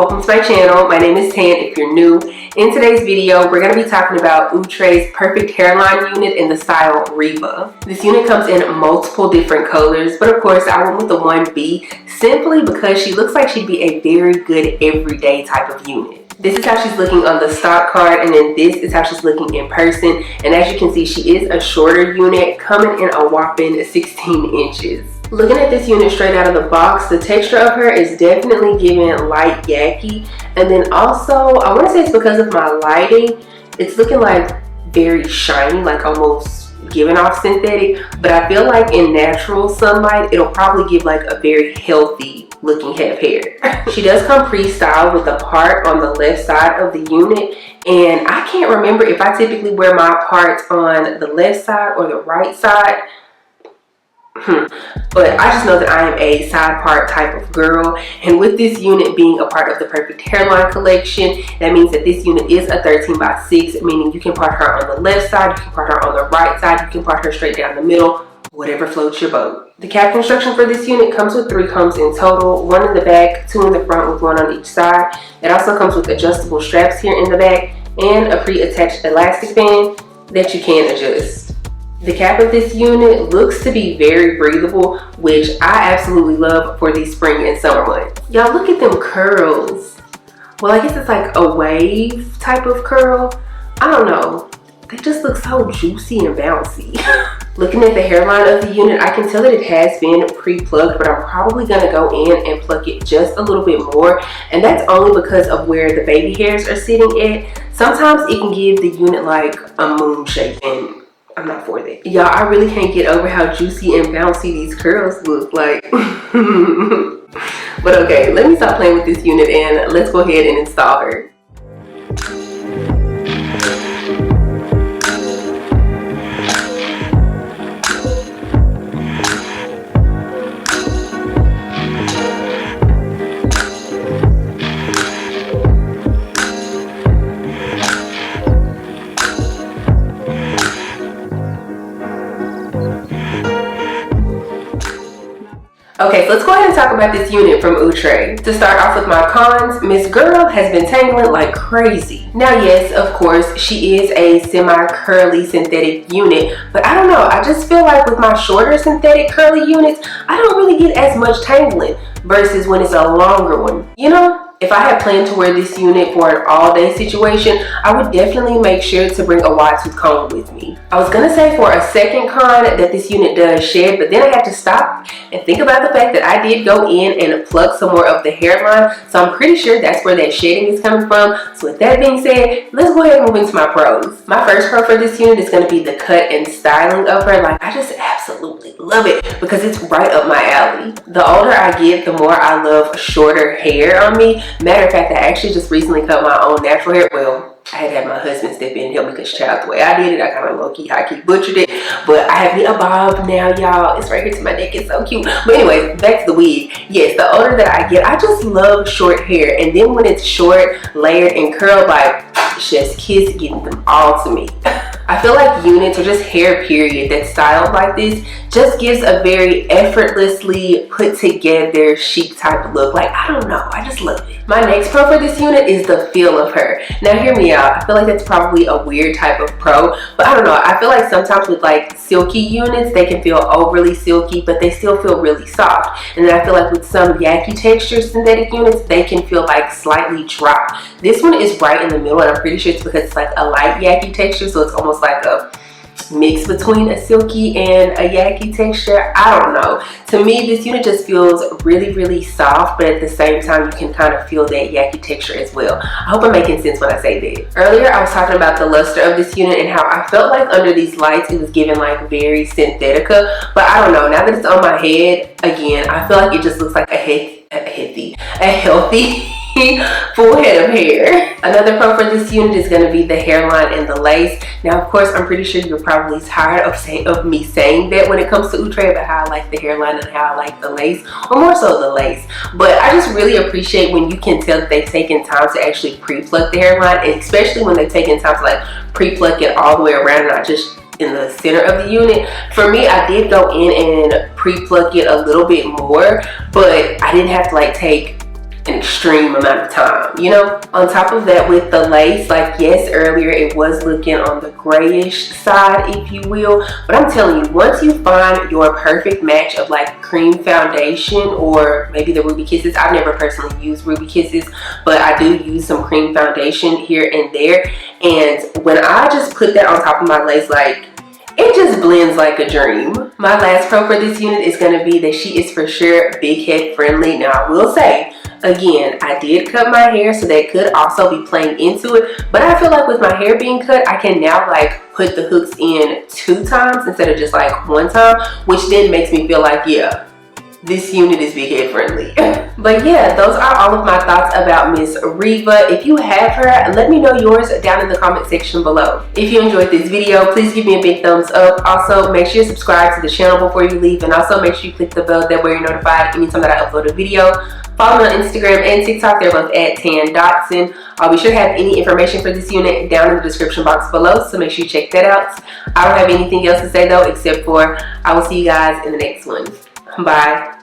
welcome to my channel. My name is Tan if you're new. In today's video, we're going to be talking about Outre's perfect hairline unit in the style Reeva. This unit comes in multiple different colors, but of course I went with the 1B simply because she looks like she'd be a very good everyday type of unit. This is how she's looking on the stock card, and then this is how she's looking in person. And as you can see, she is a shorter unit coming in a whopping 16 inches. Looking at this unit straight out of the box, the texture of her is definitely giving light yaki. And then also, I want to say it's because of my lighting, it's looking like very shiny, like almost giving off synthetic. But I feel like in natural sunlight, it'll probably give like a very healthy looking head of hair. She does come pre-styled with a part on the left side of the unit. And I can't remember if I typically wear my parts on the left side or the right side. But I just know that I am a side part type of girl, and with this unit being a part of the perfect hairline collection, that means that this unit is a 13x6, meaning you can part her on the left side, you can part her on the right side, you can part her straight down the middle, whatever floats your boat. The cap construction for this unit comes with 3 combs in total, 1 in the back, 2 in the front with 1 on each side. It also comes with adjustable straps here in the back and a pre-attached elastic band that you can adjust. The cap of this unit looks to be very breathable, which I absolutely love for these spring and summer months. Y'all, look at them curls. Well, I guess it's like a wave type of curl. I don't know. They just look so juicy and bouncy. Looking at the hairline of the unit, I can tell that it has been pre-plucked, but I'm probably gonna go in and pluck it just a little bit more. And that's only because of where the baby hairs are sitting at. Sometimes it can give the unit like a moon shape, and I'm not for that. Y'all, I really can't get over how juicy and bouncy these curls look like. But okay, let me stop playing with this unit and let's go ahead and install her. Okay, so let's go ahead and talk about this unit from Outre. To start off with my cons, Miss Girl has been tangling like crazy. Now yes, of course, she is a semi-curly synthetic unit, but I don't know, I just feel like with my shorter synthetic curly units, I don't really get as much tangling versus when it's a longer one. You know? If I had planned to wear this unit for an all-day situation, I would definitely make sure to bring a wide tooth comb with me. I was gonna say for a second con that this unit does shed, but then I had to stop and think about the fact that I did go in and pluck some more of the hairline, so I'm pretty sure that's where that shedding is coming from. So with that being said, let's go ahead and move into my pros. My first pro for this unit is gonna be the cut and styling of her. Like, I just absolutely love it because it's right up my alley. The older I get, the more I love shorter hair on me. Matter of fact, I actually just recently cut my own natural hair. Well, I had my husband step in and help me because child, the way I did it, I kind of low-key, high-key butchered it. But I have me a bob now, y'all. It's right here to my neck. It's so cute. But anyway, back to the wig. Yes, the older that I get, I just love short hair. And then when it's short, layered, and curled, like chef's kiss, getting them all to me. I feel like units or just hair period that's styled like this just gives a very effortlessly put together chic type look. Like, I don't know, I just love it. My next pro for this unit is the feel of her. Now hear me out, I feel like that's probably a weird type of pro, but I don't know, I feel like sometimes with like silky units, they can feel overly silky, but they still feel really soft. And then I feel like with some yaki texture synthetic units, they can feel like slightly dry. This one is right in the middle, and I'm pretty sure it's because it's like a light yaki texture, so it's almost like a mix between a silky and a yaki texture. I don't know. To me, this unit just feels really, really soft, but at the same time, you can kind of feel that yaki texture as well. I hope I'm making sense when I say that. Earlier, I was talking about the luster of this unit and how I felt like under these lights, it was giving like very synthetica, but I don't know. Now that it's on my head, again, I feel like it just looks like a healthy full head of hair. Another pro for this unit is going to be the hairline and the lace. Now, of course, I'm pretty sure you're probably tired of me saying that when it comes to Outre, about how I like the hairline and how I like the lace, or more so the lace. But I just really appreciate when you can tell that they've taken time to actually pre-pluck the hairline, and especially when they've taken time to like pre-pluck it all the way around and not just in the center of the unit. For me, I did go in and pre-pluck it a little bit more, but I didn't have to like take an extreme amount of time, you know? On top of that, with the lace, like, yes, earlier it was looking on the grayish side, if you will, but I'm telling you, once you find your perfect match of like cream foundation or maybe the Ruby Kisses, I've never personally used Ruby Kisses, but I do use some cream foundation here and there, and when I just put that on top of my lace, like, it just blends like a dream. My last pro for this unit is going to be that she is for sure big head friendly. Now, I will say, again, I did cut my hair, so that could also be playing into it, but I feel like with my hair being cut, I can now like put the hooks in 2 times instead of just like 1 time, which then makes me feel like, yeah, this unit is big head friendly. But yeah, those are all of my thoughts about Miss Reeva. If you have her, let me know yours down in the comment section below. If you enjoyed this video, please give me a big thumbs up. Also, make sure you subscribe to the channel before you leave, and also make sure you click the bell, that way you're notified anytime that I upload a video. Follow me on Instagram and TikTok, they're both at Dotson. I'll be sure to have any information for this unit down in the description box below, so make sure you check that out. I don't have anything else to say though, except for I will see you guys in the next one. Bye.